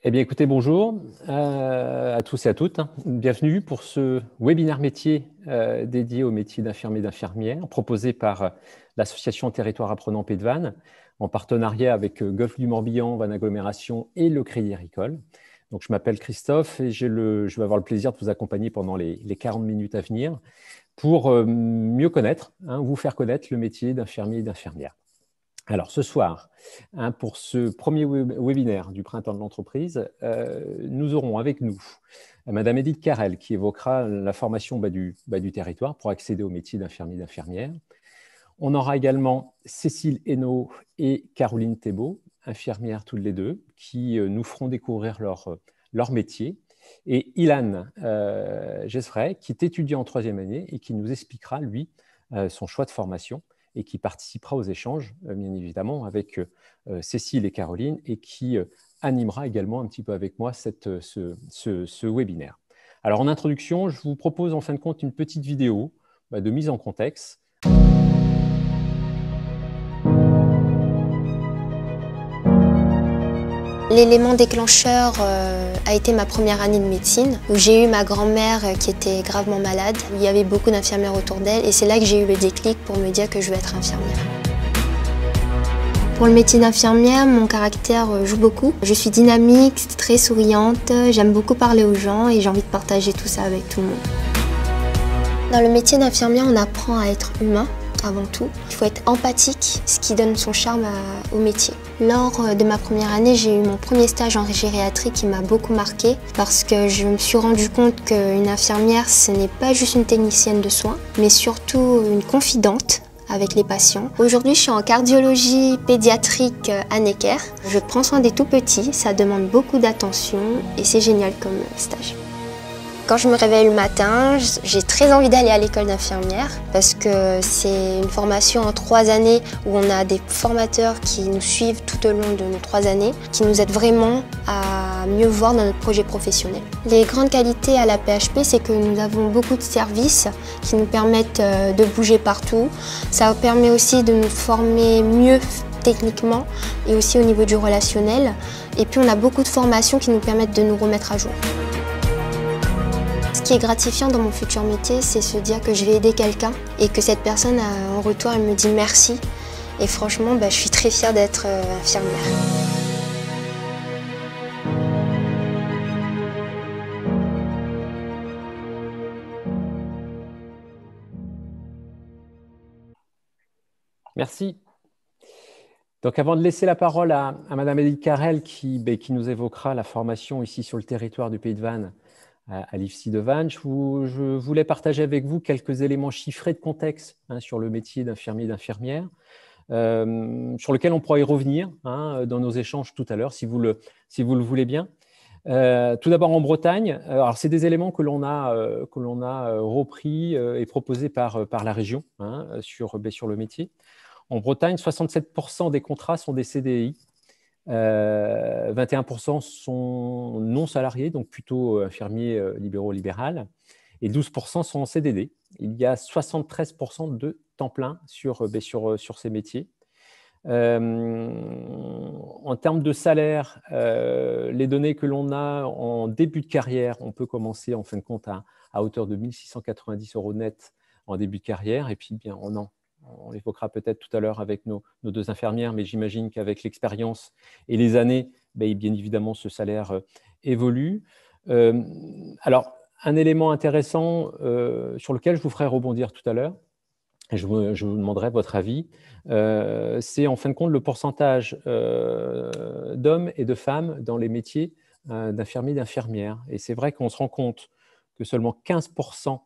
Eh bien, écoutez, bonjour à tous et à toutes. Bienvenue pour ce webinaire métier dédié au métier d'infirmier et d'infirmière, proposé par l'association Territoire Apprenant Pays de Vannes, en partenariat avec Golfe du Morbihan, Vannes Agglomération et le Crédit Agricole. Donc, je m'appelle Christophe et je vais avoir le plaisir de vous accompagner pendant les 40 minutes à venir pour mieux connaître, vous faire connaître le métier d'infirmier et d'infirmière. Alors, ce soir, pour ce premier webinaire du Printemps de l'entreprise, nous aurons avec nous Madame Edith Carrel qui évoquera la formation du territoire pour accéder au métier d'infirmier et d'infirmière. On aura également Cécile Hainaut et Caroline Thébault, infirmières toutes les deux, qui nous feront découvrir leur métier. Et Ilan Gesfray, qui est étudiant en troisième année et qui nous expliquera, lui, son choix de formation et qui participera aux échanges, bien évidemment, avec Cécile et Caroline, et qui animera également un petit peu avec moi ce webinaire. Alors, en introduction, je vous propose en fin de compte une petite vidéo de mise en contexte. L'élément déclencheur a été ma première année de médecine, où j'ai eu ma grand-mère qui était gravement malade. Il y avait beaucoup d'infirmières autour d'elle et c'est là que j'ai eu le déclic pour me dire que je veux être infirmière. Pour le métier d'infirmière, mon caractère joue beaucoup. Je suis dynamique, très souriante, j'aime beaucoup parler aux gens et j'ai envie de partager tout ça avec tout le monde. Dans le métier d'infirmière, on apprend à être humain. Avant tout, il faut être empathique, ce qui donne son charme au métier. Lors de ma première année, j'ai eu mon premier stage en gériatrie qui m'a beaucoup marquée parce que je me suis rendu compte qu'une infirmière, ce n'est pas juste une technicienne de soins, mais surtout une confidente avec les patients. Aujourd'hui, je suis en cardiologie pédiatrique à Necker. Je prends soin des tout petits, ça demande beaucoup d'attention et c'est génial comme stage. Quand je me réveille le matin, j'ai très envie d'aller à l'école d'infirmière parce que c'est une formation en 3 années où on a des formateurs qui nous suivent tout au long de nos 3 années, qui nous aident vraiment à mieux voir dans notre projet professionnel. Les grandes qualités à la PHP, c'est que nous avons beaucoup de services qui nous permettent de bouger partout. Ça permet aussi de nous former mieux techniquement et aussi au niveau du relationnel. Et puis on a beaucoup de formations qui nous permettent de nous remettre à jour. Ce qui est gratifiant dans mon futur métier, c'est se dire que je vais aider quelqu'un et que cette personne, en retour, elle me dit merci. Et franchement, je suis très fière d'être infirmière. Merci. Donc, avant de laisser la parole à Madame Edith Carrel qui nous évoquera la formation ici sur le territoire du Pays de Vannes, à l'IFSI de Vannes, je voulais partager avec vous quelques éléments chiffrés de contexte sur le métier d'infirmier et d'infirmière, sur lequel on pourra y revenir dans nos échanges tout à l'heure, si vous le voulez bien. Tout d'abord en Bretagne, alors c'est des éléments que l'on a repris et proposés par la région sur le métier. En Bretagne, 67% des contrats sont des CDI. 21% sont non salariés, donc plutôt infirmiers libéraux libérales, et 12% sont en CDD. Il y a 73% de temps plein sur ces métiers. En termes de salaire, les données que l'on a en début de carrière, on peut commencer en fin de compte à hauteur de 1 690 € net en début de carrière, et puis bien on l'évoquera peut-être tout à l'heure avec nos 2 infirmières, mais j'imagine qu'avec l'expérience et les années, bien évidemment, ce salaire évolue. Alors, un élément intéressant sur lequel je vous ferai rebondir tout à l'heure, et je vous demanderai votre avis, c'est en fin de compte le pourcentage d'hommes et de femmes dans les métiers d'infirmiers et d'infirmières. Et c'est vrai qu'on se rend compte que seulement 15%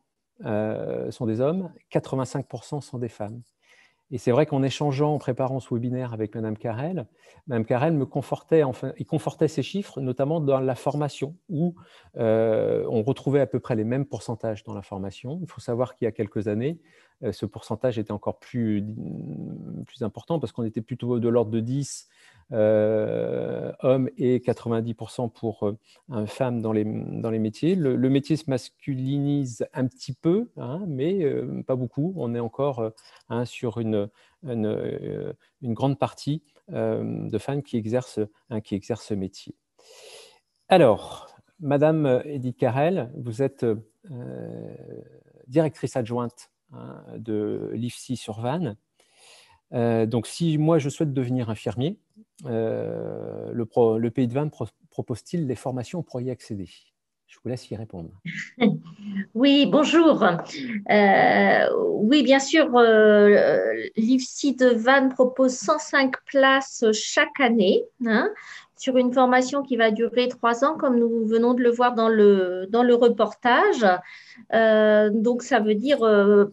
sont des hommes, 85% sont des femmes. Et c'est vrai qu'en échangeant, en préparant ce webinaire avec Madame Carrel confortait ces chiffres, notamment dans la formation, où on retrouvait à peu près les mêmes pourcentages dans la formation. Il faut savoir qu'il y a quelques années, ce pourcentage était encore plus important parce qu'on était plutôt de l'ordre de 10 hommes et 90% pour femmes dans les métiers. Le métier se masculinise un petit peu, mais pas beaucoup. On est encore sur une grande partie de femmes qui exercent ce métier. Alors, Madame Edith Carrel, vous êtes directrice adjointe de l'IFSI sur Vannes. Donc, si moi je souhaite devenir infirmier, le Pays de Vannes propose-t-il des formations pour y accéder? Je vous laisse y répondre. Oui, bonjour. Oui, bien sûr, l'IFSI de Vannes propose 105 places chaque année, hein, sur une formation qui va durer 3 ans, comme nous venons de le voir dans le reportage. Donc, ça veut dire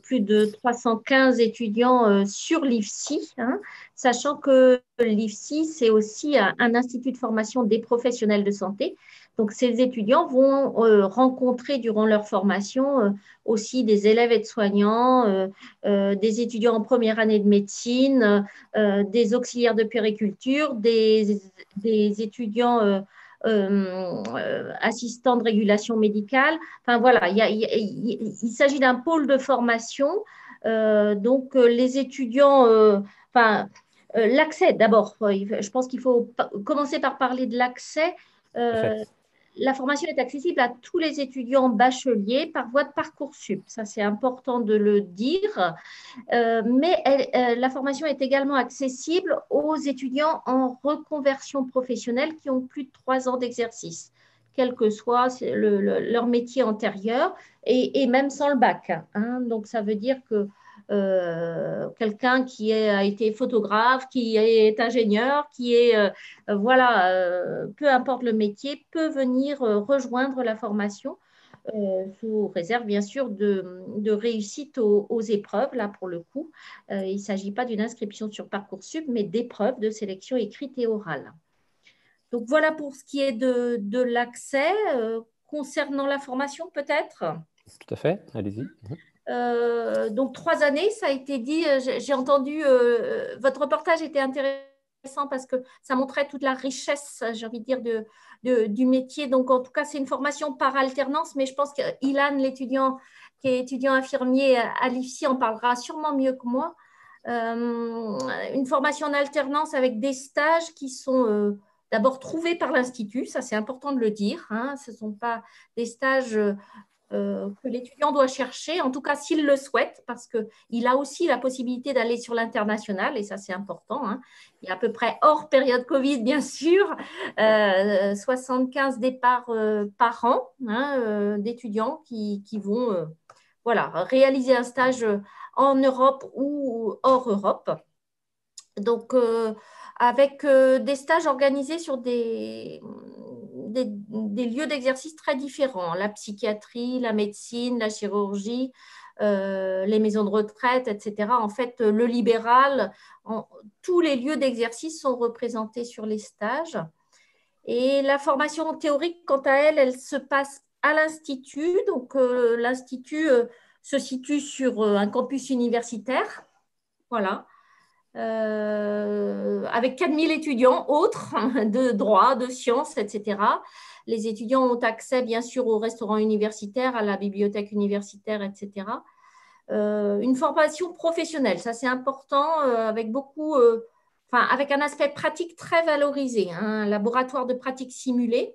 plus de 315 étudiants sur l'IFSI, hein, sachant que l'IFSI, c'est aussi un institut de formation des professionnels de santé. Donc, ces étudiants vont rencontrer durant leur formation aussi des élèves aides-soignants, des étudiants en première année de médecine, des auxiliaires de puériculture, des étudiants assistants de régulation médicale. Enfin, voilà, il s'agit d'un pôle de formation. Donc, les étudiants, l'accès d'abord, je pense qu'il faut commencer par parler de l'accès. La formation est accessible à tous les étudiants bacheliers par voie de Parcoursup. Ça, c'est important de le dire. Mais la formation est également accessible aux étudiants en reconversion professionnelle qui ont plus de 3 ans d'exercice, quel que soit leur métier antérieur, et même sans le bac, hein. Donc, ça veut dire que quelqu'un qui a été photographe, qui est ingénieur, qui est, peu importe le métier, peut venir rejoindre la formation sous réserve bien sûr de réussite aux épreuves, là pour le coup. Il ne s'agit pas d'une inscription sur Parcoursup, mais d'épreuves de sélection écrite et orale. Donc voilà pour ce qui est de l'accès. Concernant la formation peut-être? Tout à fait, allez-y. Donc 3 années, ça a été dit. J'ai entendu, votre reportage était intéressant parce que ça montrait toute la richesse, j'ai envie de dire, du métier. Donc en tout cas, c'est une formation par alternance, mais je pense qu'Ilan, l'étudiant qui est étudiant infirmier à l'IFSI, en parlera sûrement mieux que moi. Une formation en alternance avec des stages qui sont d'abord trouvés par l'Institut, ça c'est important de le dire, hein. Ce ne sont pas des stages que l'étudiant doit chercher, en tout cas s'il le souhaite, parce qu'il a aussi la possibilité d'aller sur l'international, et ça c'est important, hein. Il y a à peu près, hors période Covid bien sûr, 75 départs par an, hein, d'étudiants qui vont réaliser un stage en Europe ou hors Europe. Donc, avec des stages organisés sur des lieux d'exercice très différents, la psychiatrie, la médecine, la chirurgie, les maisons de retraite, etc. En fait, le libéral, tous les lieux d'exercice sont représentés sur les stages. Et la formation théorique, quant à elle, elle se passe à l'Institut. Donc, l'Institut se situe sur un campus universitaire. Voilà. Avec 4000 étudiants autres de droit, de sciences, etc. Les étudiants ont accès, bien sûr, au restaurant universitaire, à la bibliothèque universitaire, etc. Une formation professionnelle, ça c'est important, avec avec un aspect pratique très valorisé, hein, un laboratoire de pratique simulée.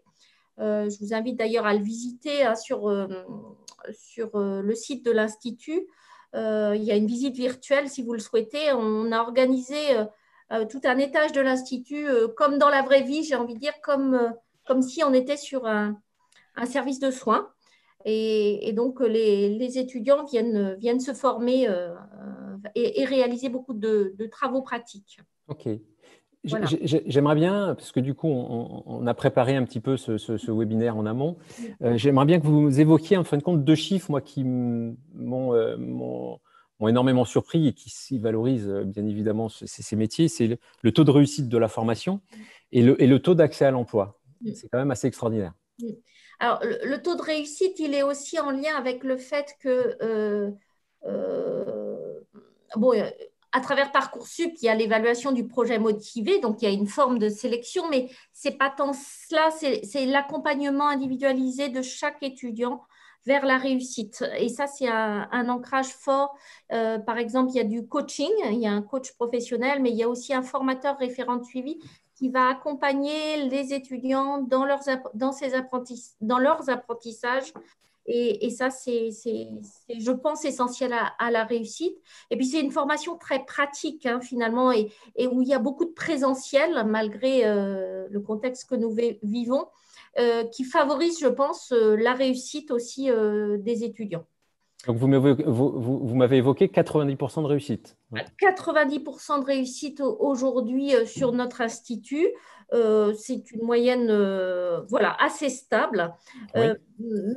Je vous invite d'ailleurs à le visiter, hein, sur le site de l'Institut. Il y a une visite virtuelle si vous le souhaitez. On a organisé tout un étage de l'Institut comme dans la vraie vie, j'ai envie de dire, comme si on était sur un service de soins. Et donc, les étudiants viennent se former et réaliser beaucoup de travaux pratiques. Ok. Voilà. J'aimerais bien, parce que du coup, on a préparé un petit peu ce webinaire en amont, j'aimerais bien que vous évoquiez en fin de compte 2 chiffres, moi, qui m'ont énormément surpris et qui valorisent bien évidemment ces métiers. C'est le taux de réussite de la formation et le taux d'accès à l'emploi. C'est quand même assez extraordinaire. Alors, le taux de réussite, il est aussi en lien avec le fait que à travers Parcoursup, il y a l'évaluation du projet motivé, donc il y a une forme de sélection, mais ce n'est pas tant cela, c'est l'accompagnement individualisé de chaque étudiant vers la réussite. Et ça, c'est un ancrage fort. Par exemple, il y a du coaching, il y a un coach professionnel, mais il y a aussi un formateur référent de suivi qui va accompagner les étudiants dans leurs apprentissages. Et ça, je pense, essentiel à la réussite. Et puis, c'est une formation très pratique, hein, finalement, et où il y a beaucoup de présentiel, malgré le contexte que nous vivons, qui favorise, je pense, la réussite aussi des étudiants. Donc, vous m'avez évoqué 90% de réussite. 90% de réussite aujourd'hui sur notre institut. C'est une moyenne voilà, assez stable, Oui.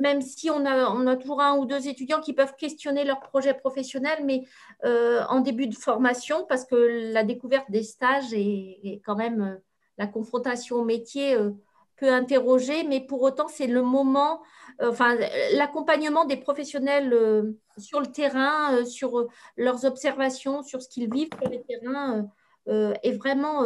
même si on a toujours un ou deux étudiants qui peuvent questionner leur projet professionnel, mais en début de formation, parce que la découverte des stages et quand même la confrontation au métier peut interroger, mais pour autant, c'est le moment, enfin, l'accompagnement des professionnels sur le terrain, sur leurs observations, sur ce qu'ils vivent sur les terrains, est vraiment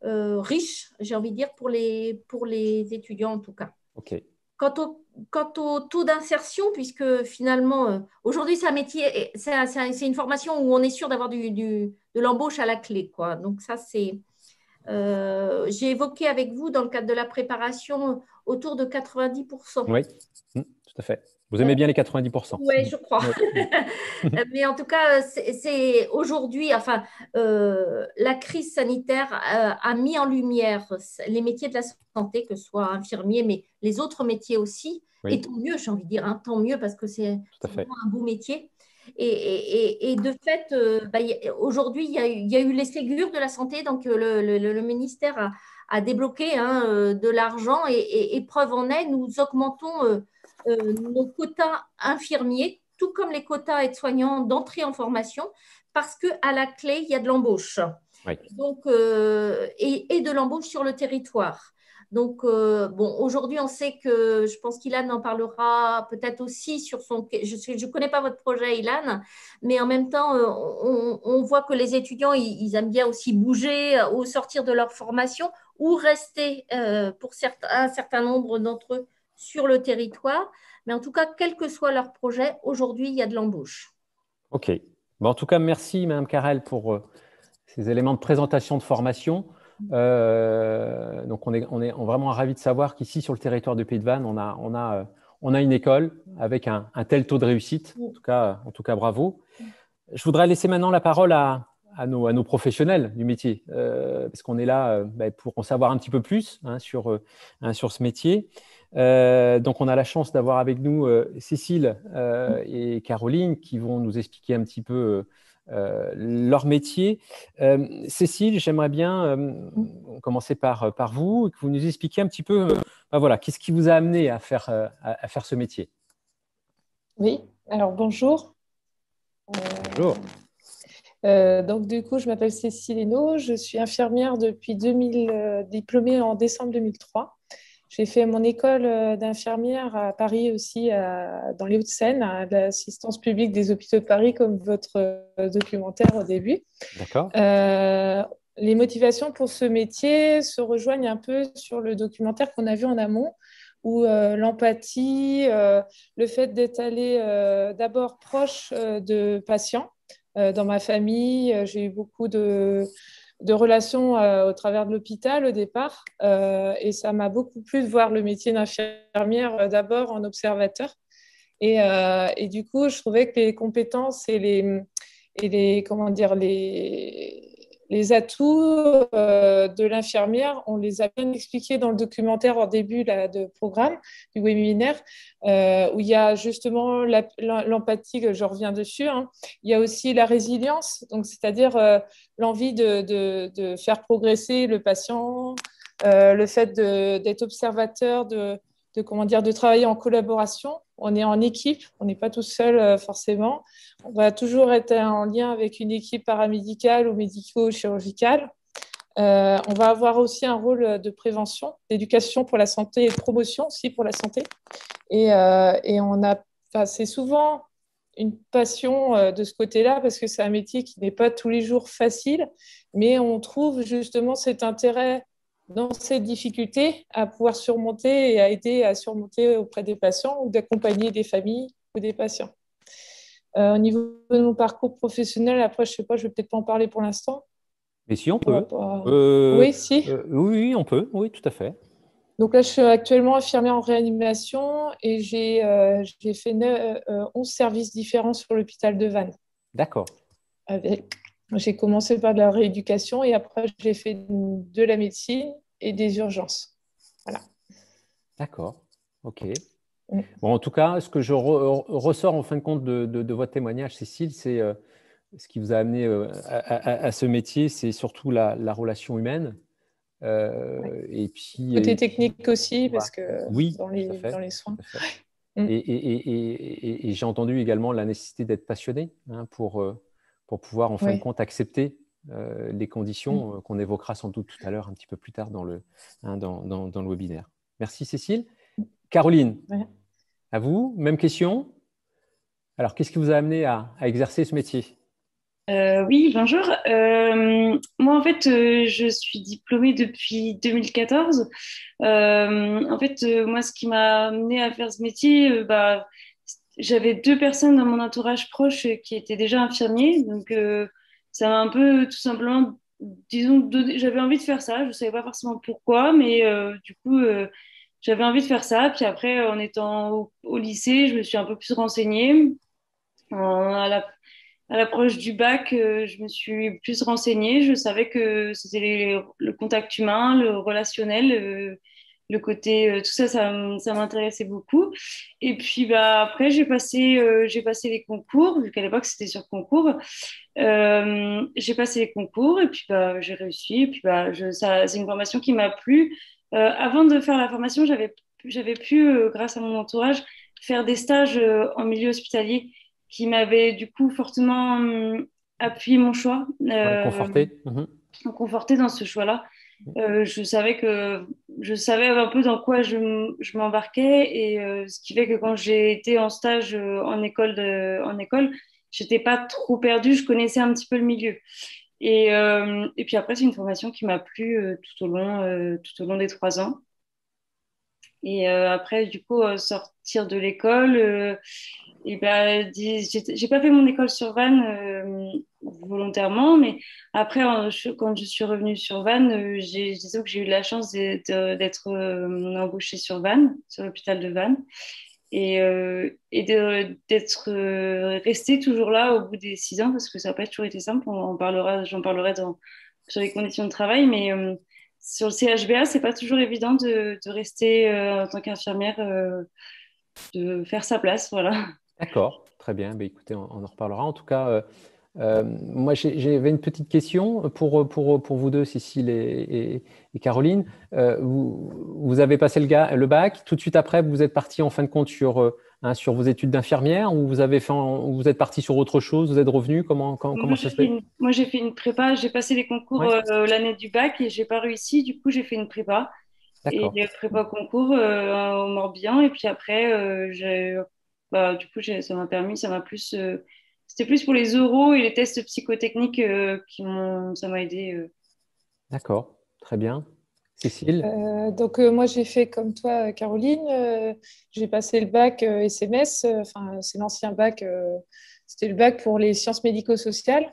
riche, j'ai envie de dire, pour les étudiants en tout cas. OK. Quant au taux d'insertion, puisque finalement, aujourd'hui, c'est un métier, c'est une formation où on est sûr d'avoir de l'embauche à la clé, quoi. Donc ça, c'est… j'ai évoqué avec vous, dans le cadre de la préparation, autour de 90%. Oui, tout à fait. Vous aimez bien les 90%. Oui, je crois. Oui. Mais en tout cas, c'est aujourd'hui, enfin, la crise sanitaire a mis en lumière les métiers de la santé, que ce soit infirmier, mais les autres métiers aussi. Oui. Et tant mieux, j'ai envie de dire, hein, tant mieux, parce que c'est vraiment un beau métier. Et de fait, aujourd'hui, il y a eu les Ségur de la santé, donc le ministère a débloqué hein, de l'argent et preuve en est, nous augmentons nos quotas infirmiers, tout comme les quotas aides-soignants d'entrée en formation, parce qu'à la clé, il y a de l'embauche. Oui. Donc, et de l'embauche sur le territoire. Donc, bon, aujourd'hui, on sait que, je pense qu'Ilan en parlera peut-être aussi sur son… Je ne connais pas votre projet, Ilan, mais en même temps, on voit que les étudiants, ils aiment bien aussi bouger ou sortir de leur formation ou rester, pour un certain nombre d'entre eux, sur le territoire. Mais en tout cas, quel que soit leur projet, aujourd'hui, il y a de l'embauche. OK. Bon, en tout cas, merci, Madame Carrel, pour ces éléments de présentation de formation. Donc, on est vraiment ravis de savoir qu'ici, sur le territoire de Pays de Vannes, on a une école avec un tel taux de réussite. En tout cas, bravo. Je voudrais laisser maintenant la parole à nos professionnels du métier, parce qu'on est là pour en savoir un petit peu plus hein, sur ce métier. Donc, on a la chance d'avoir avec nous Cécile et Caroline qui vont nous expliquer un petit peu leur métier. Cécile, j'aimerais bien commencer par vous et que vous nous expliquiez un petit peu voilà, qu'est-ce qui vous a amené à faire ce métier. Oui, alors bonjour. Bonjour. Donc du coup, je m'appelle Cécile Hainaut, je suis infirmière depuis 2000, diplômée en décembre 2003. J'ai fait mon école d'infirmière à Paris aussi, dans les Hauts-de-Seine, à l'assistance publique des hôpitaux de Paris, comme votre documentaire au début. D'accord. Les motivations pour ce métier se rejoignent un peu sur le documentaire qu'on a vu en amont, où l'empathie, le fait d'être allé d'abord proche de patients. Dans ma famille, j'ai eu beaucoup de relations au travers de l'hôpital au départ, et ça m'a beaucoup plu de voir le métier d'infirmière d'abord en observateur. Et du coup, je trouvais que les compétences et comment dire, les atouts de l'infirmière, on les a bien expliqués dans le documentaire en début de programme, du webinaire, où il y a justement l'empathie, que je reviens dessus. Hein. Il y a aussi la résilience, donc c'est-à-dire l'envie de faire progresser le patient, le fait d'être observateur, de travailler en collaboration. On est en équipe, on n'est pas tout seul forcément. On va toujours être en lien avec une équipe paramédicale ou médico-chirurgicale. On va avoir aussi un rôle de prévention, d'éducation pour la santé et de promotion aussi pour la santé. Et c'est souvent une passion de ce côté-là parce que c'est un métier qui n'est pas tous les jours facile, mais on trouve justement cet intérêt dans ces difficultés à pouvoir surmonter et à aider à surmonter auprès des patients ou d'accompagner des familles ou des patients. Au niveau de mon parcours professionnel, après, je ne sais pas, je ne vais peut-être pas en parler pour l'instant. Mais si, on On va peut. pas- Euh, Oui, si. oui, on peut. Oui, tout à fait. Donc là, je suis actuellement infirmière en réanimation et j'ai fait 11 services différents sur l'hôpital de Vannes. D'accord. J'ai commencé par de la rééducation et après, j'ai fait de la médecine et des urgences. Voilà. D'accord. OK. Mm. Bon, en tout cas, ce que je ressors en fin de compte de votre témoignage, Cécile, c'est ce qui vous a amené à ce métier, c'est surtout la relation humaine. Ouais. Et puis, Côté technique aussi, voilà. parce que Oui, dans tout à dans fait. les soins. Tout à fait. Mm. Et j'ai entendu également la nécessité d'être passionné, hein, pour pouvoir, en fin de Ouais. compte, accepter les Mm. conditions qu'on évoquera sans doute tout à l'heure, un petit peu plus tard dans le webinaire. Merci Cécile. Caroline, Ouais. à vous, même question. Alors, qu'est-ce qui vous a amené à exercer ce métier? Oui, bonjour. Moi, en fait, je suis diplômée depuis 2014. En fait, moi, ce qui m'a amenée à faire ce métier, j'avais deux personnes dans mon entourage proche qui étaient déjà infirmiers. Donc, ça m'a un peu, tout simplement, disons, j'avais envie de faire ça. Je ne savais pas forcément pourquoi, mais du coup, j'avais envie de faire ça. Puis après, en étant au lycée, je me suis un peu plus renseignée. À l'approche du bac, je me suis plus renseignée. Je savais que c'était le contact humain, le relationnel, le côté, tout ça, ça m'intéressait beaucoup. Et puis bah, après, j'ai passé les concours, vu qu'à l'époque c'était sur concours. J'ai passé les concours et puis bah, j'ai réussi. Et puis bah, c'est une formation qui m'a plu. Avant de faire la formation, j'avais pu, grâce à mon entourage, faire des stages en milieu hospitalier qui m'avait du coup fortement appuyé mon choix, Ouais, conforté. Mhm. conforté dans ce choix-là. Je savais un peu dans quoi je m'embarquais et ce qui fait que quand j'ai été en stage en école, j'étais pas trop perdue, je connaissais un petit peu le milieu. Et puis après, c'est une formation qui m'a plu tout au long des 3 ans. Et après, du coup, sortir de l'école, et ben, j'ai pas fait mon école sur Vannes volontairement, mais après, quand je suis revenue sur Vannes, disons que j'ai eu la chance d'être embauchée sur Vannes, sur l'hôpital de Vannes, d'être restée toujours là au bout des 6 ans, parce que ça n'a pas toujours été simple. J'en parlerai sur les conditions de travail, mais sur le CHBA, c'est pas toujours évident de rester en tant qu'infirmière, de faire sa place, voilà. D'accord, très bien. Ben, écoutez, on en reparlera. En tout cas, moi, j'avais une petite question pour vous deux, Cécile et Caroline. Vous avez passé le bac. Tout de suite après, vous êtes parti en fin de compte sur vos études d'infirmière ou vous êtes parti sur autre chose, vous êtes revenu? Comment ça se fait? Moi, j'ai fait une prépa, j'ai passé les concours Ouais, l'année du bac et j'ai pas réussi. Du coup, j'ai fait une prépa et d'accord. prépa concours au Morbihan. Et puis après, du coup, ça m'a plus, c'était plus pour les oraux et les tests psychotechniques ça m'a aidé. D'accord, très bien. Cécile? Donc, moi, j'ai fait comme toi, Caroline. J'ai passé le bac SMS. Enfin, c'est l'ancien bac. C'était le bac pour les sciences médico-sociales.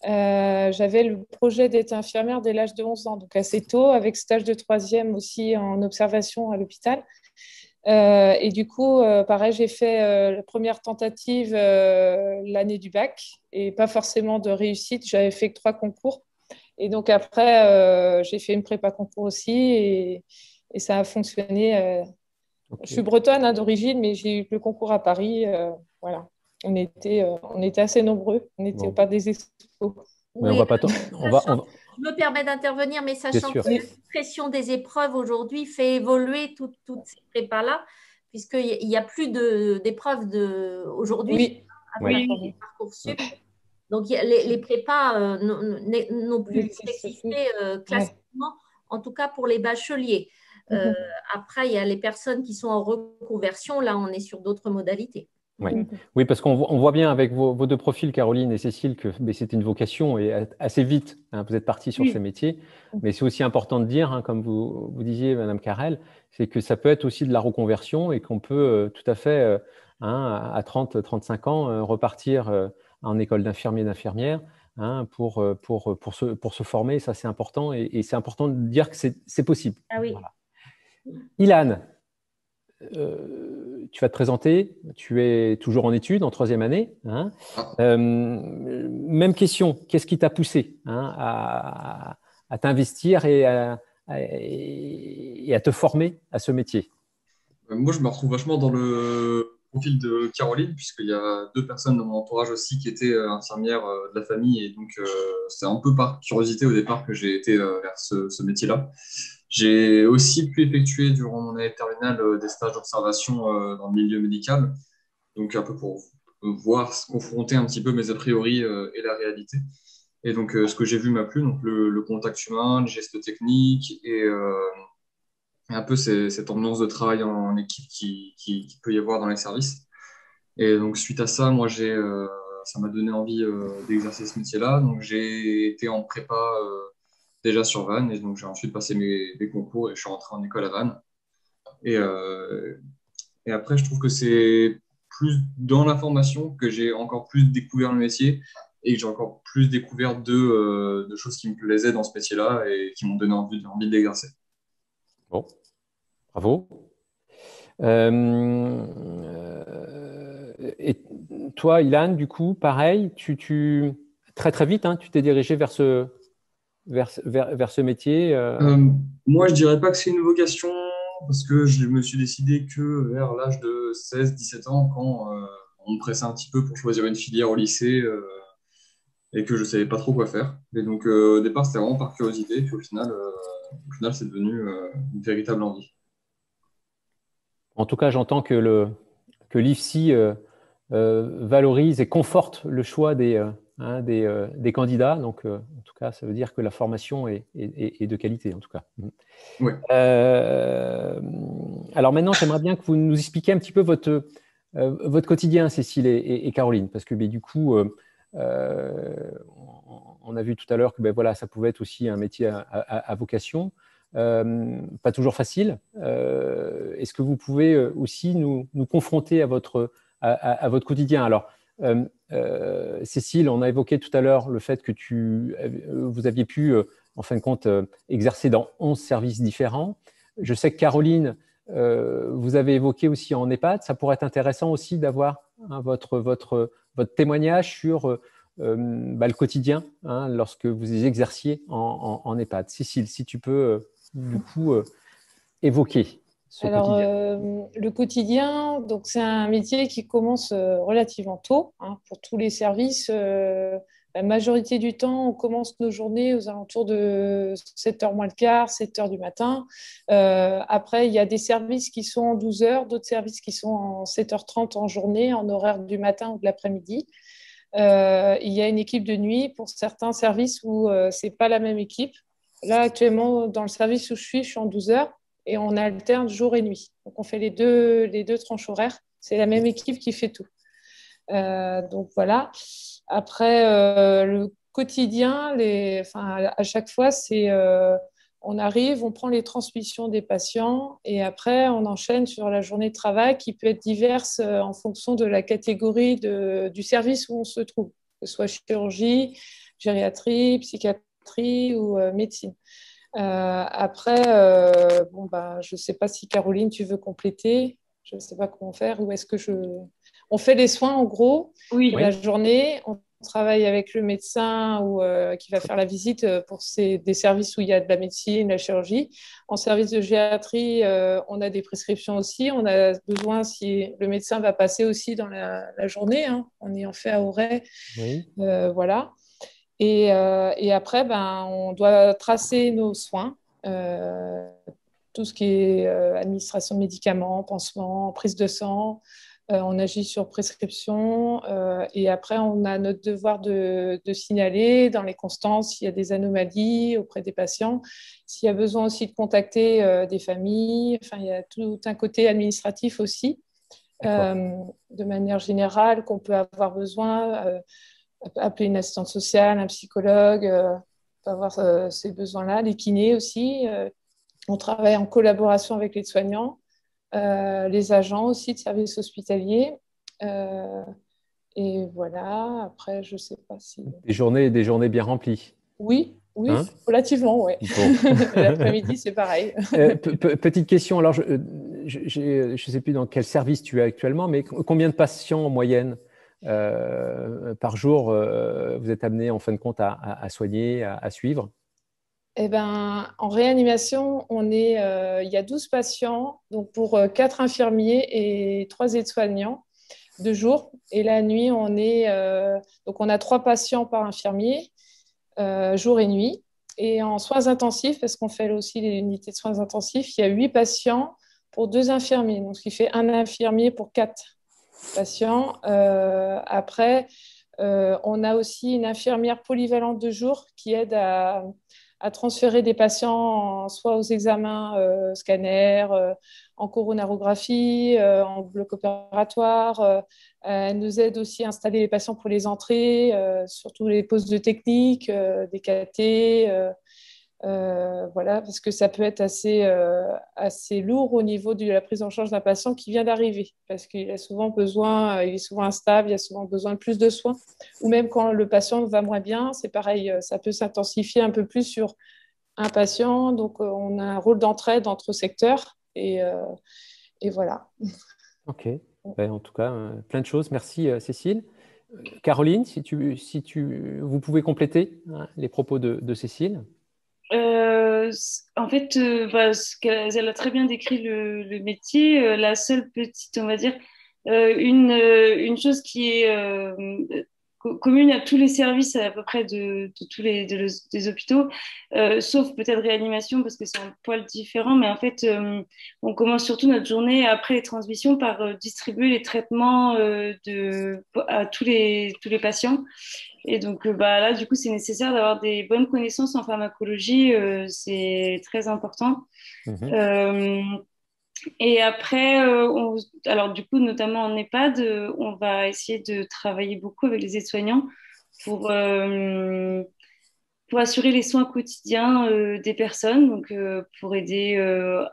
J'avais le projet d'être infirmière dès l'âge de 11 ans, donc assez tôt, avec stage de troisième aussi en observation à l'hôpital. Et du coup, pareil, j'ai fait la première tentative l'année du bac et pas forcément de réussite. J'avais fait que 3 concours. Et donc après, j'ai fait une prépa concours aussi et ça a fonctionné. Je suis Ok. bretonne hein, d'origine, mais j'ai eu le concours à Paris. Voilà. On était assez nombreux. On était au Bon, Parc des Expos. mais on Oui, va pas. je me permets d'intervenir, mais Bien sachant que sûr. la pression des épreuves aujourd'hui fait évoluer toutes ces prépas-là, puisqu'il n'y a plus d'épreuves aujourd'hui Oui, avec Oui. Oui, Parcoursup. Donc, les prépas n'ont plus n'existe plus. existé Ouais. classiquement, en tout cas pour les bacheliers. Euh, Mhm. Après, il y a les personnes qui sont en reconversion. Là, on est sur d'autres modalités. Oui. Mhm. Oui, parce qu'on voit bien avec vos deux profils, Caroline et Cécile, que ben, c'était une vocation et assez vite, hein, vous êtes partis sur ces oui, métiers. Mais c'est aussi important de dire, hein, comme vous disiez, Madame Carrel, c'est que ça peut être aussi de la reconversion et qu'on peut tout à fait, hein, à 30, 35 ans, repartir en école d'infirmier, d'infirmière hein, pour se former. Ça, c'est important. Et c'est important de dire que c'est possible. Ah oui. Voilà. Ilan, tu vas te présenter. Tu es toujours en études, en 3e année. Hein. Même question. Qu'est-ce qui t'a poussé, hein, à t'investir et à te former à ce métier? Moi, je me retrouve vachement dans le profil de Caroline, puisqu'il y a 2 personnes dans mon entourage aussi qui étaient infirmières de la famille. Et donc, c'est un peu par curiosité au départ que j'ai été vers ce métier-là. J'ai aussi pu effectuer durant mon année de terminale des stages d'observation dans le milieu médical, donc un peu pour voir, se confronter un petit peu mes a priori et la réalité. Et donc, ce que j'ai vu m'a plu, donc le contact humain, les gestes techniques et un peu cette ambiance de travail en équipe qui peut y avoir dans les services. Et donc, suite à ça, moi, ça m'a donné envie d'exercer ce métier-là. Donc, j'ai été en prépa déjà sur Vannes, et donc j'ai ensuite passé mes concours et je suis rentré en école à Vannes. Et, euh, et après, je trouve que c'est plus dans la formation que j'ai encore plus découvert le métier et que j'ai encore plus découvert de choses qui me plaisaient dans ce métier-là et qui m'ont donné envie d'exercer. Bon, bravo. Et toi, Ilan, du coup, pareil, très très vite, hein, tu t'es dirigé vers ce métier. Moi, je dirais pas que c'est une vocation parce que je me suis décidé que vers l'âge de 16-17 ans, quand on me pressait un petit peu pour choisir une filière au lycée et que je savais pas trop quoi faire. Et donc, au départ, c'était vraiment par curiosité, puis au final c'est devenu une véritable envie. En tout cas, j'entends que l'IFSI valorise et conforte le choix des candidats. Donc, en tout cas, ça veut dire que la formation est de qualité, en tout cas. Ouais. Alors maintenant, j'aimerais bien que vous nous expliquiez un petit peu votre quotidien, Cécile et Caroline, parce que du coup, on a vu tout à l'heure que voilà, ça pouvait être aussi un métier à vocation. Pas toujours facile. Est-ce que vous pouvez aussi nous confronter à votre quotidien? Alors, Cécile, on a évoqué tout à l'heure le fait que vous aviez pu, en fin de compte, exercer dans 11 services différents. Je sais que Caroline, vous avez évoqué aussi en EHPAD. Ça pourrait être intéressant aussi d'avoir votre témoignage sur le quotidien, hein, lorsque vous exerciez en EHPAD. Cécile, si tu peux du coup évoquer ce quotidien. Le quotidien, donc c'est un métier qui commence relativement tôt, hein, pour tous les services. La majorité du temps, on commence nos journées aux alentours de 7h moins le quart, 7h du matin. Après, il y a des services qui sont en 12 heures, d'autres services qui sont en 7h30 en journée, en horaire du matin ou de l'après-midi. Il y a une équipe de nuit pour certains services où ce n'est pas la même équipe. Là, actuellement, dans le service où je suis en 12 heures et on alterne jour et nuit. Donc, on fait les deux tranches horaires. C'est la même équipe qui fait tout. Donc, voilà. Après, le quotidien, à chaque fois, on arrive, on prend les transmissions des patients et après, on enchaîne sur la journée de travail qui peut être diverse en fonction de la catégorie du service où on se trouve, que ce soit chirurgie, gériatrie, psychiatrie ou médecine. Après, je ne sais pas si Caroline, tu veux compléter. Je ne sais pas comment faire. Ou est-ce que on fait les soins en gros, Oui. la journée. On travaille avec le médecin qui va faire la visite pour des services où il y a de la médecine, la chirurgie. En service de gériatrie, on a des prescriptions aussi. On a besoin, si le médecin va passer aussi dans la journée, hein, on y en fait à Auray. Oui. Voilà. Et après, on doit tracer nos soins, tout ce qui est administration de médicaments, pansements, prise de sang. On agit sur prescription et après, on a notre devoir de signaler dans les constances s'il y a des anomalies auprès des patients, s'il y a besoin aussi de contacter des familles. Enfin, il y a tout un côté administratif aussi, de manière générale, qu'on peut avoir besoin. Appeler une assistante sociale, un psychologue, peut avoir ces besoins-là, les kinés aussi. On travaille en collaboration avec les soignants, les agents aussi de services hospitaliers. Et voilà, après, je ne sais pas si… Des journées bien remplies. Oui, Hein? relativement, oui. Bon. L'après-midi, c'est pareil. Petite question, alors je ne sais plus dans quel service tu es actuellement, mais combien de patients en moyenne par jour vous êtes amené en fin de compte à soigner, à suivre? Eh ben, en réanimation, il y a 12 patients, donc pour 4 infirmiers et 3 aides-soignants de jour. Et la nuit, donc on a 3 patients par infirmier, jour et nuit. Et en soins intensifs, parce qu'on fait aussi les unités de soins intensifs, il y a 8 patients pour 2 infirmiers, donc ce qui fait un infirmier pour 4 patients. Après, on a aussi une infirmière polyvalente de jour qui aide à transférer des patients soit aux examens scanner, en coronarographie, en bloc opératoire. Elle nous aide aussi à installer les patients pour les entrées, surtout les postes de technique, des cathés. Voilà, parce que ça peut être assez lourd au niveau de la prise en charge d'un patient qui vient d'arriver, parce qu'il a souvent besoin, il est souvent instable, il a souvent besoin de plus de soins, ou même quand le patient va moins bien, c'est pareil, ça peut s'intensifier un peu plus sur un patient, donc on a un rôle d'entraide entre secteurs, et voilà. Ok, ben, en tout cas, plein de choses. Merci Cécile. Caroline, vous pouvez compléter hein, les propos de Cécile. En fait, elle a très bien décrit le métier. La seule petite, on va dire, une chose qui est commune à tous les services à peu près de tous des hôpitaux, sauf peut-être réanimation parce que c'est un poil différent, mais en fait, on commence surtout notre journée après les transmissions par distribuer les traitements à tous les patients. Et donc là, du coup, c'est nécessaire d'avoir des bonnes connaissances en pharmacologie, c'est très important. Mhm. Et après, alors du coup, notamment en EHPAD, on va essayer de travailler beaucoup avec les aides-soignants pour, euh, pour assurer les soins quotidiens des personnes, donc pour aider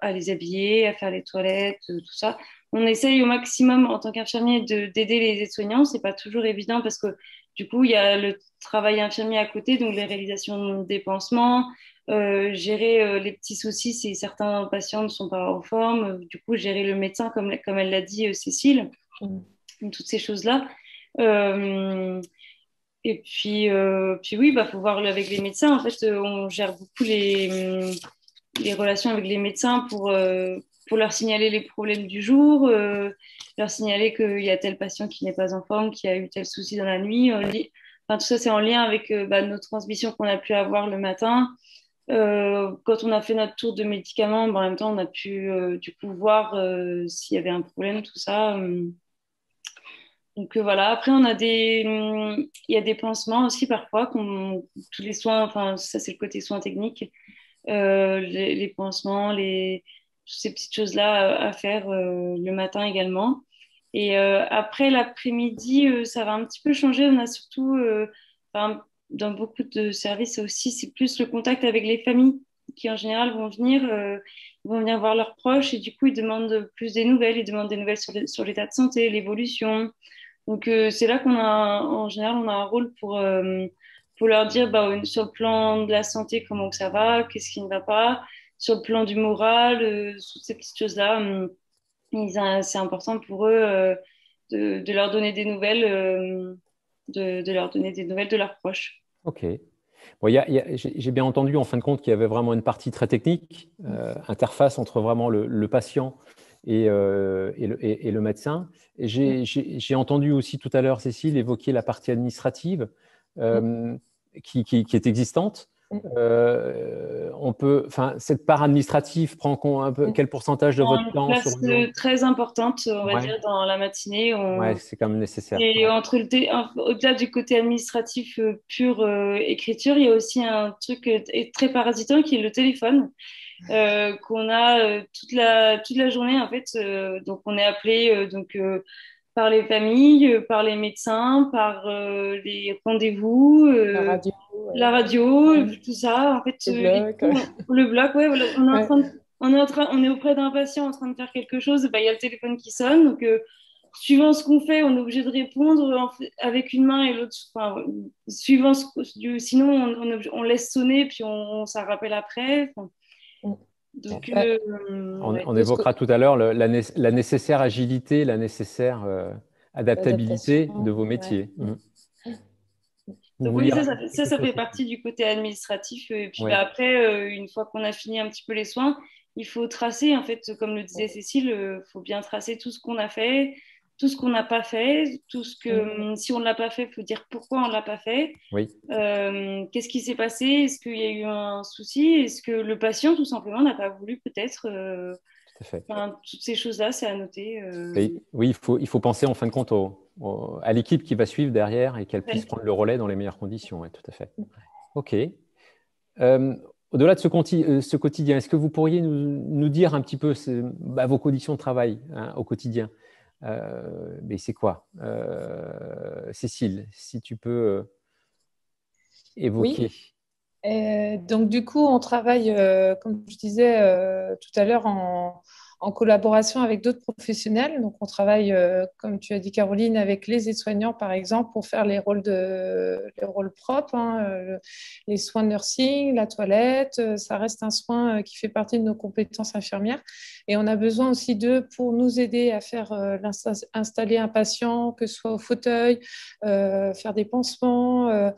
à les habiller, à faire les toilettes, tout ça. On essaye au maximum en tant qu'infirmier d'aider les aides-soignants. C'est pas toujours évident parce que du coup, il y a le travail infirmier à côté, donc les réalisations des pansements, gérer les petits soucis si certains patients ne sont pas en forme, du coup, gérer le médecin, comme elle l'a dit, Cécile, toutes ces choses-là. Et puis oui, faut voir avec les médecins. En fait, on gère beaucoup les relations avec les médecins pour leur signaler les problèmes du jour, leur signaler qu'il y a tel patient qui n'est pas en forme, qui a eu tel souci dans la nuit. Enfin, tout ça, c'est en lien avec nos transmissions qu'on a pu avoir le matin. Quand on a fait notre tour de médicaments, en même temps, on a pu du coup voir s'il y avait un problème, tout ça. Donc voilà, après il y a des pansements aussi parfois, tous les soins, enfin ça c'est le côté soins techniques, les pansements, toutes ces petites choses-là à faire le matin également. Et après l'après-midi, ça va un petit peu changer. On a surtout, dans beaucoup de services aussi, c'est plus le contact avec les familles qui en général vont venir voir leurs proches et du coup ils demandent plus des nouvelles, ils demandent des nouvelles sur l'état de santé, l'évolution. Donc, c'est là en général, on a un rôle pour leur dire, sur le plan de la santé, comment que ça va, qu'est-ce qui ne va pas, sur le plan du moral, toutes ces petites choses-là, c'est important pour eux de leur donner des nouvelles, de leur donner des nouvelles de leurs proches. Ok. Bon, j'ai bien entendu en fin de compte qu'il y avait vraiment une partie très technique, interface entre vraiment le patient et le médecin. Et j'ai entendu aussi tout à l'heure, Cécile, évoquer la partie administrative qui est existante. Cette part administrative prend un peu, quel pourcentage de votre temps place sur une journée? très importante, on va dire, dans la matinée. Ouais, c'est quand même nécessaire. Et au-delà du côté administratif pur écriture, il y a aussi un truc très parasitant qui est le téléphone. Qu'on a toute la journée en fait. Donc on est appelé par les familles, par les médecins, par les rendez-vous, la radio, tout ça. En fait, le bloc, ouais, voilà, on est auprès d'un patient en train de faire quelque chose, il y a le téléphone qui sonne. Donc suivant ce qu'on fait, on est obligé de répondre avec une main et l'autre. Enfin, suivant sinon, on laisse sonner puis on s'en rappelle après. Enfin, donc, on évoquera tout à l'heure la nécessaire agilité, la nécessaire adaptabilité de vos métiers. Donc oui, ça fait partie du côté administratif. Et puis après, une fois qu'on a fini un petit peu les soins, il faut tracer, en fait, comme le disait Cécile, il faut bien tracer tout ce qu'on a fait, tout ce qu'on n'a pas fait, si on ne l'a pas fait, il faut dire pourquoi on ne l'a pas fait. Oui. Qu'est-ce qui s'est passé? Est-ce qu'il y a eu un souci? Est-ce que le patient, tout simplement, n'a pas voulu peut-être Tout à fait. Toutes ces choses-là, c'est à noter. Oui, il faut penser en fin de compte à l'équipe qui va suivre derrière et qu'elle puisse prendre le relais dans les meilleures conditions. Oui, tout à fait. OK. Au-delà de ce quotidien, est-ce que vous pourriez nous dire un petit peu vos conditions de travail au quotidien? Mais c'est quoi? Cécile, si tu peux évoquer. Oui. Donc, du coup, on travaille, comme je disais tout à l'heure, en collaboration avec d'autres professionnels. Donc, on travaille, comme tu as dit, Caroline, avec les aides-soignants, par exemple, pour faire les rôles propres, les soins de nursing, la toilette. Ça reste un soin qui fait partie de nos compétences infirmières. Et on a besoin aussi d'eux pour nous aider à faire installer un patient, que ce soit au fauteuil, faire des pansements.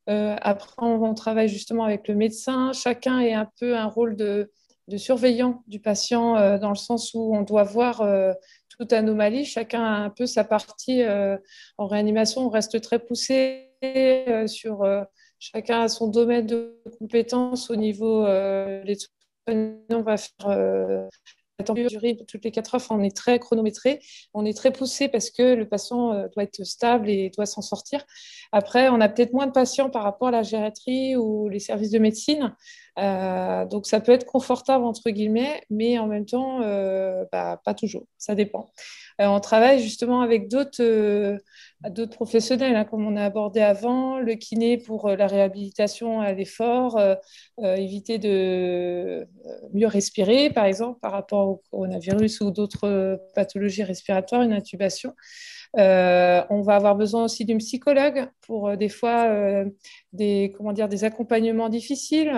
Après, on travaille justement avec le médecin. Chacun est un peu un rôle de surveillant du patient dans le sens où on doit voir toute anomalie. Chacun a un peu sa partie en réanimation. On reste très poussé sur chacun a son domaine de compétences au niveau les soignants. On va faire la température toutes les 4 heures, on est très chronométré, on est très poussé parce que le patient doit être stable et doit s'en sortir. Après, on a peut-être moins de patients par rapport à la gériatrie ou les services de médecine. Donc, ça peut être confortable, entre guillemets, mais en même temps, pas toujours. Ça dépend. On travaille justement avec d'autres professionnels, comme on a abordé avant, le kiné pour la réhabilitation à l'effort, éviter de mieux respirer, par exemple, par rapport au coronavirus ou d'autres pathologies respiratoires, une intubation. On va avoir besoin aussi d'une psychologue pour des fois des accompagnements difficiles.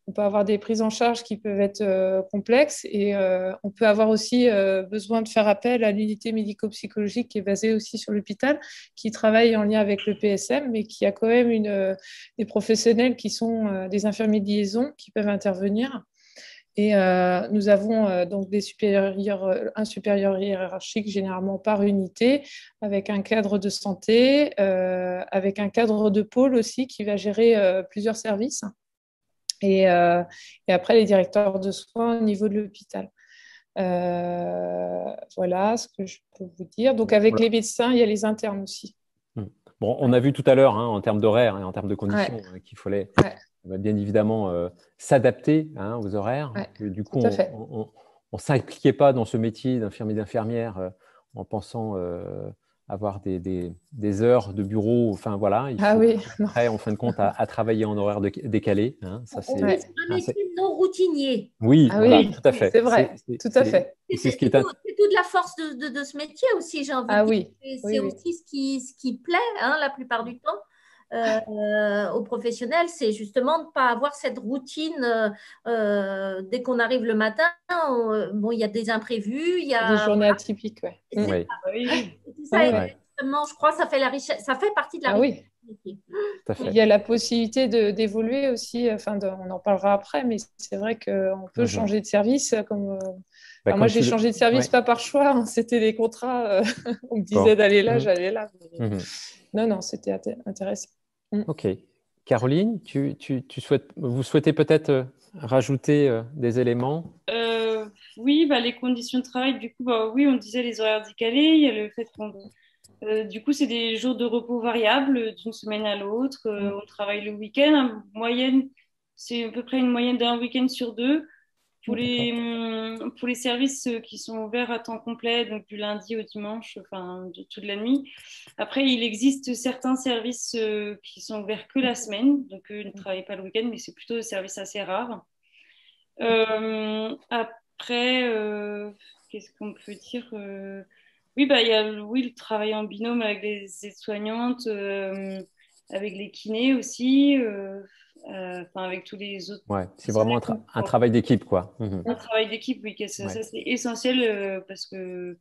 On peut avoir des prises en charge qui peuvent être complexes et on peut avoir aussi besoin de faire appel à l'unité médico-psychologique qui est basée aussi sur l'hôpital, qui travaille en lien avec le PSM, mais qui a quand même des professionnels qui sont des infirmiers de liaison qui peuvent intervenir. Et nous avons donc un supérieur hiérarchique généralement par unité, avec un cadre de santé, avec un cadre de pôle aussi qui va gérer plusieurs services. Et après, les directeurs de soins au niveau de l'hôpital. Voilà ce que je peux vous dire. Donc, avec les médecins, il y a les internes aussi. Bon, on a vu tout à l'heure, en termes d'horaire et en termes de conditions, qu'il fallait bien évidemment s'adapter aux horaires. Du coup, on ne s'impliquait pas dans ce métier d'infirmier d'infirmière en pensant avoir des heures de bureau. Enfin, voilà, il faut après, en fin de compte, à travailler en horaire décalé. Ça, on est sur un métier non routinier. Oui, voilà, tout à fait. C'est vrai, tout à fait. C'est toute la force de ce métier aussi, j'ai envie de dire. C'est aussi ce qui plaît la plupart du temps. Aux professionnels, c'est justement de ne pas avoir cette routine dès qu'on arrive le matin. Bon, il y a des imprévus, il y a des journées atypiques, je crois que ça fait la richesse, ça fait partie de la richesse. Il y a la possibilité d'évoluer aussi. Enfin, on en parlera après, mais c'est vrai qu'on peut changer de service. Moi, j'ai changé de service pas par choix. C'était des contrats. On me disait d'aller là, j'allais là. Non, c'était intéressant. Ok. Caroline, vous souhaitez peut-être rajouter des éléments? Oui, les conditions de travail, du coup, oui, on disait les horaires décalés. Il y a le fait qu'on du coup, c'est des jours de repos variables d'une semaine à l'autre. On travaille le week-end. En moyenne, c'est à peu près une moyenne d'un week-end sur 2. Pour les services qui sont ouverts à temps complet, donc du lundi au dimanche, toute la nuit. Après, il existe certains services qui sont ouverts que la semaine, donc eux ne travaillent pas le week-end, mais c'est plutôt des services assez rares. Après, qu'est-ce qu'on peut dire Oui, bah, il y a le travail en binôme avec les aides-soignantes, avec les kinés aussi, enfin, avec tous les autres Ouais, c'est vraiment personnels. un travail d'équipe, quoi. Mhm. Un travail d'équipe, oui, Ouais. ça c'est essentiel parce que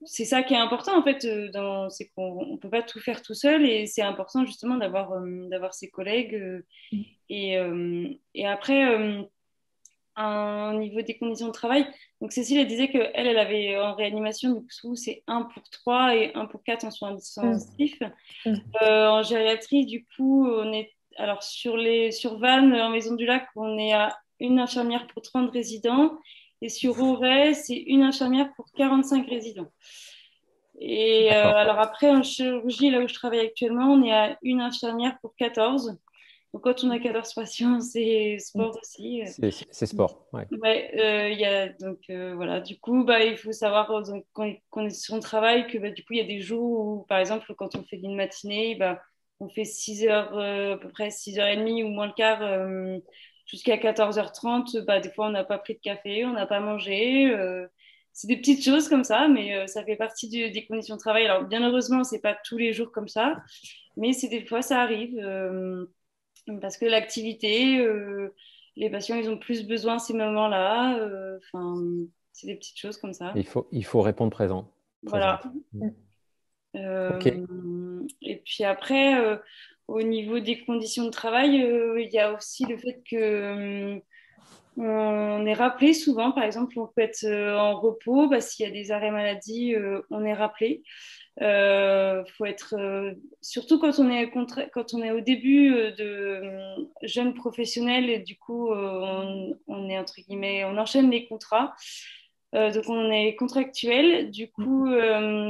c'est ça qui est important en fait, c'est qu'on ne peut pas tout faire tout seul et c'est important justement d'avoir ses collègues. Et après, au niveau des conditions de travail, donc Cécile elle disait qu'elle, elle avait en réanimation, du coup c'est un pour 3 et un pour 4 en soins intensifs. Mm. En gériatrie, du coup, on est alors sur Vannes, en Maison du Lac, on est à une infirmière pour 30 résidents. Et sur Auray, c'est une infirmière pour 45 résidents. Et D'accord. alors après, en chirurgie, là où je travaille actuellement, on est à une infirmière pour 14. Donc quand on a 14 patients, c'est sport aussi. C'est sport. Ouais. Ouais, il y a, donc voilà, du coup, bah, il faut savoir donc, quand on est sur le travail que bah, du coup, il y a des jours où, par exemple, quand on fait une matinée, bah, on fait 6 heures, à peu près 6h30 ou moins le quart jusqu'à 14h30. Bah, des fois, on n'a pas pris de café, on n'a pas mangé. C'est des petites choses comme ça, mais ça fait partie des conditions de travail. Alors, bien heureusement, c'est pas tous les jours comme ça, mais c'est des fois, ça arrive. Parce que l'activité, les patients, ils ont plus besoin ces moments-là. Enfin, c'est des petites choses comme ça. Il faut répondre présent, Voilà. présente. Ok. Et puis après, au niveau des conditions de travail, il y a aussi le fait que on est rappelé souvent. Par exemple, on peut être en repos, bah, s'il y a des arrêts maladie, on est rappelé. Faut être surtout quand on est au début de jeunes professionnels et du coup on est entre guillemets on enchaîne les contrats. Donc on est contractuel, du coup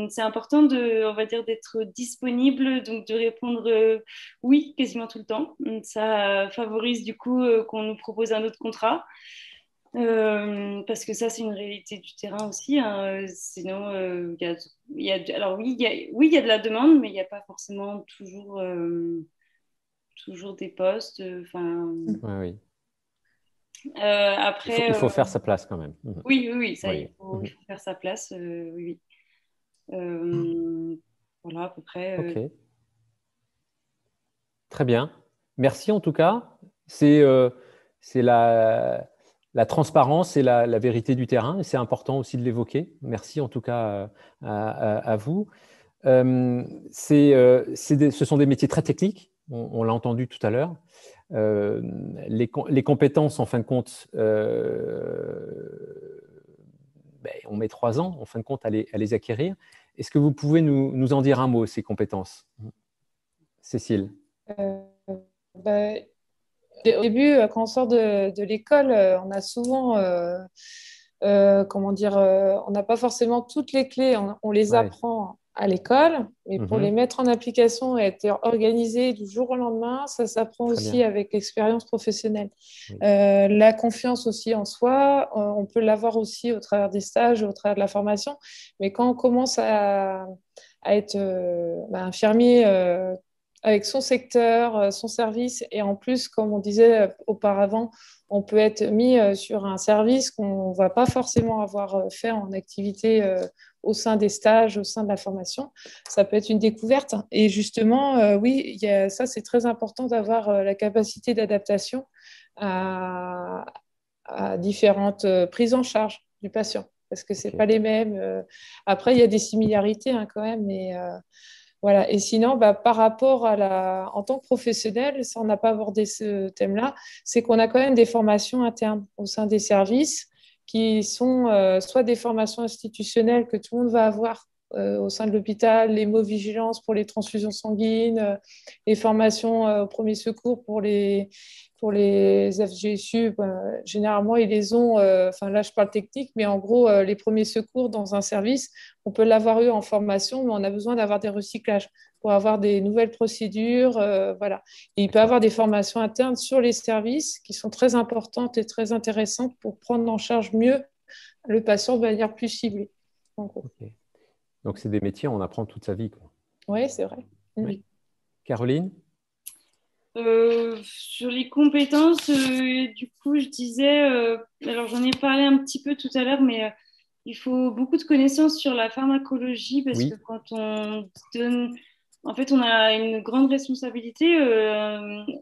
c'est important on va dire d'être disponible, donc de répondre oui quasiment tout le temps. Ça favorise du coup qu'on nous propose un autre contrat. Parce que ça, c'est une réalité du terrain aussi, hein. Sinon, alors oui, il y a de la demande, mais il n'y a pas forcément toujours des postes. Enfin, Ouais, oui. après, Il faut faire sa place quand même. Mhm. oui, oui, oui, ça, Oui. il Mhm. faut faire sa place. Oui, oui. Voilà, à peu près. Ok. Très bien. Merci en tout cas. C'est la transparence et la vérité du terrain, et c'est important aussi de l'évoquer. Merci en tout cas à vous. Ce sont des métiers très techniques, on l'a entendu tout à l'heure. Les compétences, en fin de compte, on met 3 ans, en fin de compte, à les acquérir. Est-ce que vous pouvez nous en dire un mot, ces compétences, Cécile? Euh, bah, Au début, quand on sort de l'école, on a souvent, comment dire, on n'a pas forcément toutes les clés, on les Ouais. apprend à l'école, mais pour les Mhm. mettre en application et être organisé du jour au lendemain, ça s'apprend Très aussi bien. avec l'expérience professionnelle. Oui. La confiance aussi en soi, on peut l'avoir aussi au travers des stages, au travers de la formation, mais quand on commence à être infirmier avec son secteur, son service, et en plus, comme on disait auparavant, on peut être mis sur un service qu'on ne va pas forcément avoir fait en activité au sein des stages, au sein de la formation. Ça peut être une découverte. Et justement, oui, ça, c'est très important d'avoir la capacité d'adaptation à, à différentes prises en charge du patient, parce que ce n'est Ok. pas les mêmes. Après, il y a des similarités hein, quand même, mais voilà. Et sinon, bah, par rapport en tant que professionnel, ça, on n'a pas abordé ce thème-là, c'est qu'on a quand même des formations internes au sein des services qui sont soit des formations institutionnelles que tout le monde va avoir au sein de l'hôpital, l'hémovigilance pour les transfusions sanguines, les formations au premier secours pour les FGSU. Généralement, ils les ont, enfin là, je parle technique, mais en gros, les premiers secours dans un service, on peut l'avoir eu en formation, mais on a besoin d'avoir des recyclages pour avoir des nouvelles procédures. Voilà. Et il peut y avoir des formations internes sur les services qui sont très importantes et très intéressantes pour prendre en charge mieux le patient de manière plus ciblée. En gros. Ok. Donc, c'est des métiers, on apprend toute sa vie, quoi. Oui, c'est vrai. Oui. Caroline? Sur les compétences, du coup, je disais, alors j'en ai parlé un petit peu tout à l'heure, mais il faut beaucoup de connaissances sur la pharmacologie parce que Oui, quand on donne, en fait, on a une grande responsabilité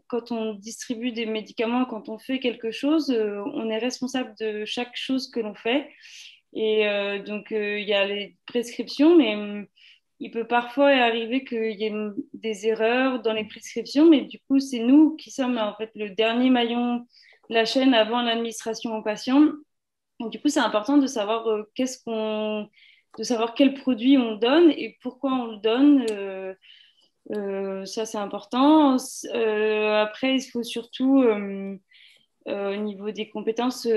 quand on distribue des médicaments, quand on fait quelque chose, on est responsable de chaque chose que l'on fait. Et donc, il y a les prescriptions, mais il peut parfois arriver qu'il y ait des erreurs dans les prescriptions, mais du coup, c'est nous qui sommes en fait le dernier maillon de la chaîne avant l'administration aux patients. Donc, du coup, c'est important de savoir de savoir quel produit on donne et pourquoi on le donne. Ça, c'est important. Après, il faut surtout, au niveau des compétences,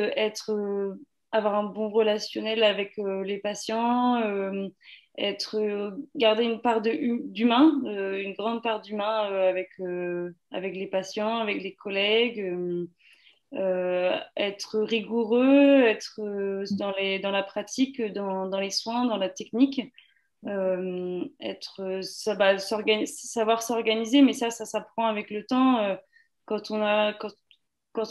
avoir un bon relationnel avec les patients, garder une part d'humain, une grande part d'humain avec les patients, avec les collègues. Être rigoureux, être dans la pratique, dans les soins, dans la technique, savoir s'organiser, mais ça s'apprend avec le temps. Quand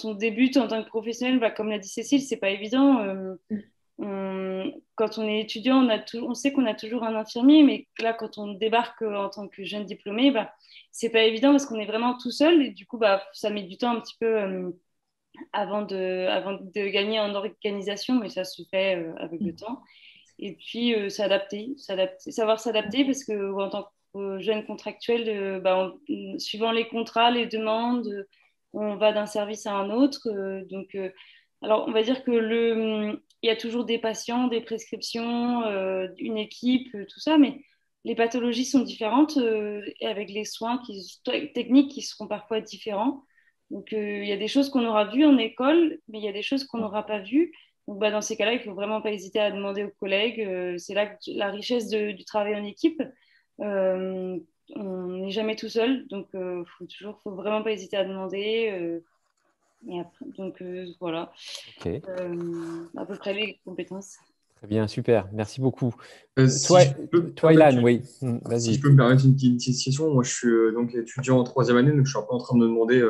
on débute en tant que professionnel, bah, comme l'a dit Cécile, c'est pas évident. Quand on est étudiant, on sait qu'on a toujours un infirmier, mais là, quand on débarque en tant que jeune diplômé, bah, c'est pas évident parce qu'on est vraiment tout seul et du coup, bah, ça met du temps un petit peu avant de gagner en organisation, mais ça se fait avec le temps. Et puis savoir s'adapter parce que en tant que jeune contractuel, bah, suivant les contrats, les demandes, on va d'un service à un autre. Alors on va dire que il y a toujours des patients, des prescriptions, une équipe, tout ça, mais les pathologies sont différentes et avec les soins techniques qui seront parfois différents. Donc, il y a des choses qu'on aura vues en école, mais il y a des choses qu'on n'aura pas vues. Donc, bah, dans ces cas-là, il ne faut vraiment pas hésiter à demander aux collègues. C'est là que la richesse du travail en équipe. Euh, on n'est jamais tout seul, donc faut vraiment pas hésiter à demander. Et après, donc, voilà, ok. à peu près les compétences. Très bien, super. Merci beaucoup. Si je peux me Toi, permettre, Ilan, oui. si je Vas-y. peux me permettre une petite question, moi je suis donc étudiant en troisième année, donc je suis un peu en train de me demander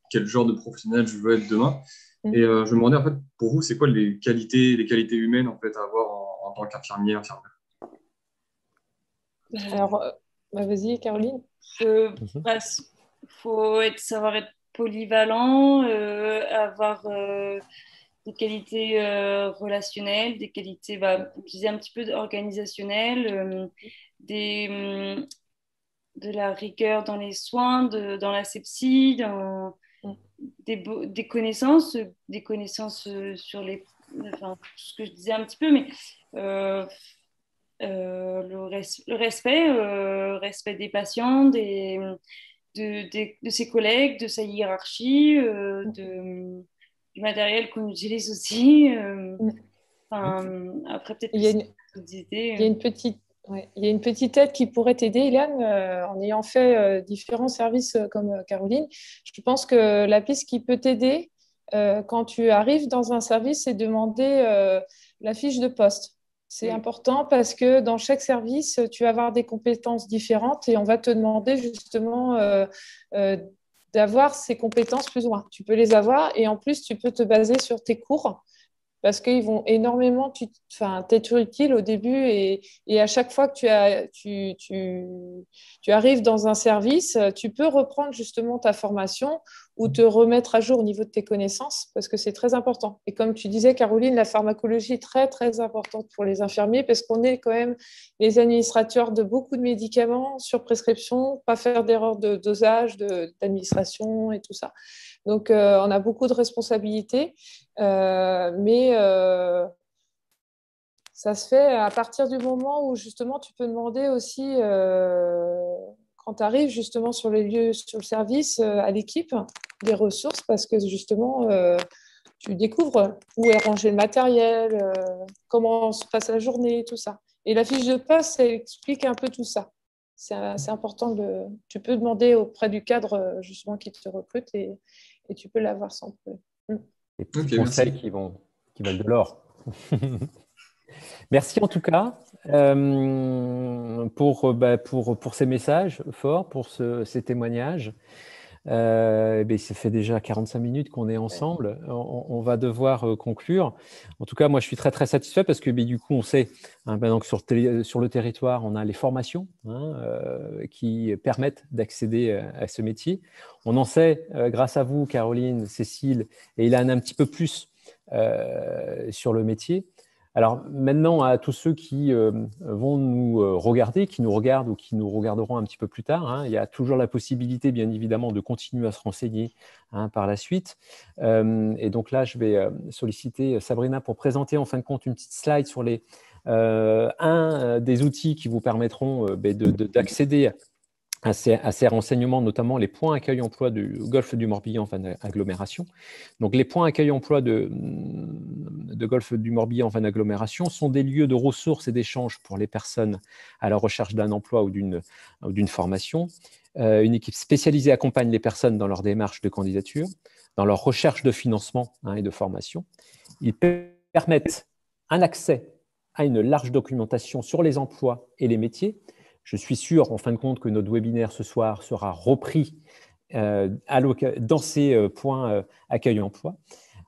quel genre de professionnel je veux être demain. Et je me demandais en fait, pour vous, c'est quoi les qualités humaines en fait à avoir en tant qu'infirmier, infirmière? Alors, bah, vas-y, Caroline. Mhm. Bah, savoir être polyvalent, avoir des qualités relationnelles, des qualités, bah, je disais un petit peu organisationnelles, de la rigueur dans les soins, dans l'asepsie, des connaissances sur enfin, ce que je disais un petit peu, mais euh, respect des patients, de ses collègues, de sa hiérarchie, du matériel qu'on utilise aussi. Enfin, après, peut-être Il que y a c'est une, d'autres idées. il y a une petite, ouais, il y a une petite aide qui pourrait t'aider, Ilan, en ayant fait différents services comme Caroline. Je pense que la piste qui peut t'aider quand tu arrives dans un service, c'est demander la fiche de poste. C'est Oui. important parce que dans chaque service, tu vas avoir des compétences différentes et on va te demander justement euh, d'avoir ces compétences plus ou moins. Tu peux les avoir et en plus, tu peux te baser sur tes cours parce qu'ils vont énormément t'être utile au début et à chaque fois que tu arrives dans un service, tu peux reprendre justement ta formation ou te remettre à jour au niveau de tes connaissances parce que c'est très important. Et comme tu disais, Caroline, la pharmacologie est très, très importante pour les infirmiers parce qu'on est quand même les administrateurs de beaucoup de médicaments sur prescription, pas faire d'erreur de dosage, d'administration et tout ça. Donc, on a beaucoup de responsabilités, mais ça se fait à partir du moment où justement tu peux demander aussi, quand tu arrives justement sur les lieux, sur le service, à l'équipe, des ressources parce que justement, tu découvres où est rangé le matériel, comment se passe la journée, tout ça. Et la fiche de poste, elle explique un peu tout ça. C'est important. Tu peux demander auprès du cadre justement qui te recrute et tu peux l'avoir sans problème. Des petits Ok, conseils merci. qui valent de l'or. Merci en tout cas pour ces messages forts, pour ces témoignages. Ça fait déjà 45 minutes qu'on est ensemble. On va devoir conclure. En tout cas, moi, je suis très, très satisfait parce que du coup, on sait maintenant que sur le territoire, on a les formations qui permettent d'accéder à ce métier. On en sait, grâce à vous, Caroline, Cécile et Ilan, un petit peu plus sur le métier. Alors maintenant, à tous ceux qui vont nous regarder, qui nous regardent ou qui nous regarderont un petit peu plus tard, il y a toujours la possibilité, bien évidemment, de continuer à se renseigner par la suite. Et donc là, je vais solliciter Sabrina pour présenter en fin de compte une petite slide sur des outils qui vous permettront d'accéder à ces renseignements, notamment les points accueil emploi du Golfe du Morbihan Van Agglomération. Donc, les points accueil emploi de Golfe du Morbihan Van Agglomération sont des lieux de ressources et d'échanges pour les personnes à la recherche d'un emploi ou d'une formation. Une équipe spécialisée accompagne les personnes dans leur démarche de candidature, dans leur recherche de financement et de formation. Ils permettent un accès à une large documentation sur les emplois et les métiers. Je suis sûr, en fin de compte, que notre webinaire ce soir sera repris dans ces points accueil emploi.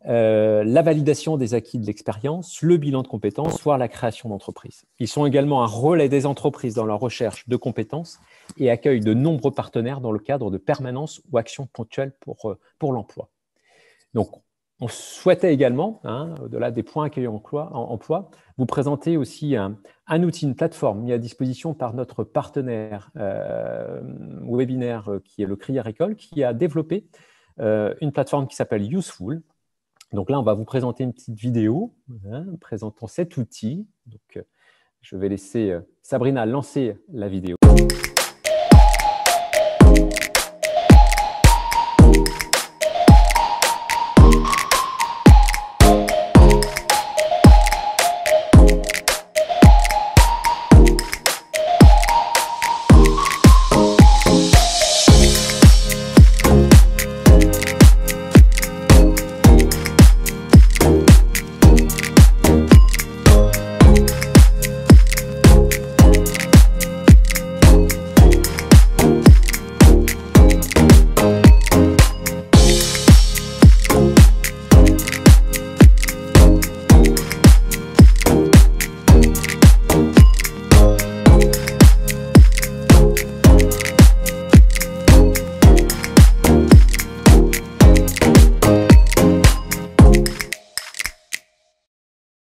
La validation des acquis de l'expérience, le bilan de compétences, voire la création d'entreprises. Ils sont également un relais des entreprises dans leur recherche de compétences et accueillent de nombreux partenaires dans le cadre de permanences ou actions ponctuelles pour l'emploi. Donc, on souhaitait également, au-delà des points accueil emploi, vous présenter aussi un outil, une plateforme mis à disposition par notre partenaire webinaire qui est le Cri Agricole, qui a développé une plateforme qui s'appelle Useful. Donc là, on va vous présenter une petite vidéo présentant cet outil. Donc, je vais laisser Sabrina lancer la vidéo.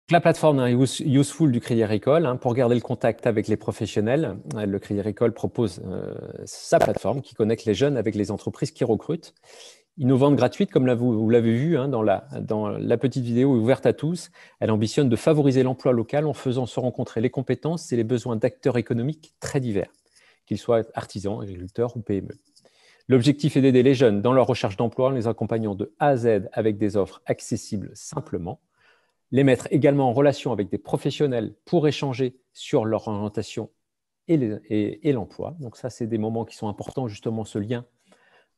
La plateforme Useful du Crédit Agricole, pour garder le contact avec les professionnels, le Crédit Agricole propose sa plateforme qui connecte les jeunes avec les entreprises qui recrutent. Innovante, gratuite, comme vous l'avez vu dans la petite vidéo ouverte à tous, elle ambitionne de favoriser l'emploi local en faisant se rencontrer les compétences et les besoins d'acteurs économiques très divers, qu'ils soient artisans, agriculteurs ou PME. L'objectif est d'aider les jeunes dans leur recherche d'emploi en les accompagnant de A à Z avec des offres accessibles simplement, les mettre également en relation avec des professionnels pour échanger sur leur orientation et l'emploi. Donc ça, c'est des moments qui sont importants, justement, ce lien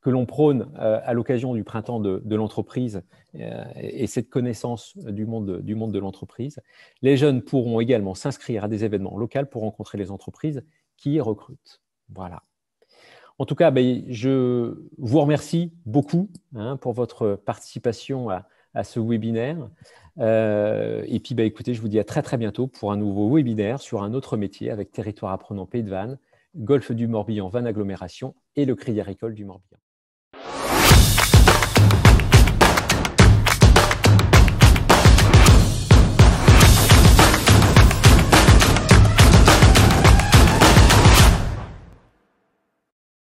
que l'on prône à l'occasion du printemps de l'entreprise et cette connaissance du monde de l'entreprise. Les jeunes pourront également s'inscrire à des événements locaux pour rencontrer les entreprises qui recrutent. Voilà. En tout cas, je vous remercie beaucoup pour votre participation à ce webinaire. Et puis, écoutez, je vous dis à très, très bientôt pour un nouveau webinaire sur un autre métier avec Territoire Apprenant Pays de Vannes, Golfe du Morbihan Van Agglomération et le Crédit Agricole du Morbihan.